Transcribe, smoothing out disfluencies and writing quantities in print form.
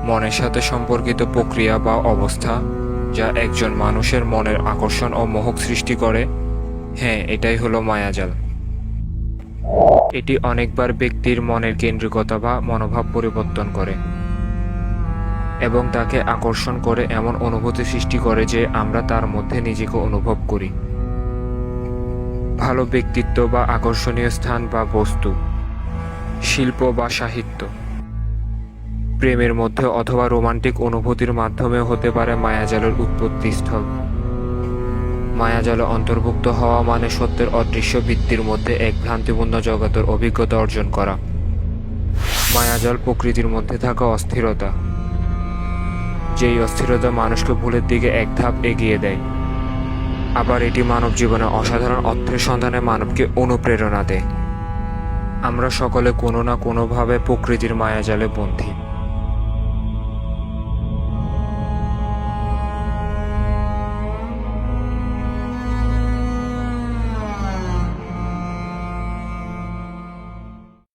মনের সাথে সম্পর্কিত প্রক্রিয়া বা অবস্থা যা একজন মানুষের মনের আকর্ষণ ও মোহক সৃষ্টি করে, হ্যাঁ, এটাই হলো মায়াজাল। এটি অনেকবার ব্যক্তির মনের কেন্দ্রিকতা বা মনোভাব পরিবর্তন করে এবং তাকে আকর্ষণ করে এমন অনুভূতি সৃষ্টি করে যে আমরা তার মধ্যে নিজেকে অনুভব করি। ভালো ব্যক্তিত্ব বা আকর্ষণীয় স্থান বা বস্তু, শিল্প বা সাহিত্য, প্রেমের মধ্যে অথবা রোমান্টিক অনুভূতির মাধ্যমেও হতে পারে মায়াজালের উৎপত্তিস্থল। মায়াজালে অন্তর্ভুক্ত হওয়া মানে সত্যের অদৃশ্য ভিত্তির মধ্যে এক ভ্রান্তিপূর্ণ জগতের অভিজ্ঞতা অর্জন করা। মায়াজাল প্রকৃতির মধ্যে থাকা অস্থিরতা, যেই অস্থিরতা মানুষকে ভুলের দিকে এক ধাপ এগিয়ে দেয়। আবার এটি মানব জীবনে অসাধারণ অর্থের সন্ধানে মানবকে অনুপ্রেরণা দেয়। আমরা সকলে কোনো না কোনোভাবে প্রকৃতির মায়াজালে বন্দী।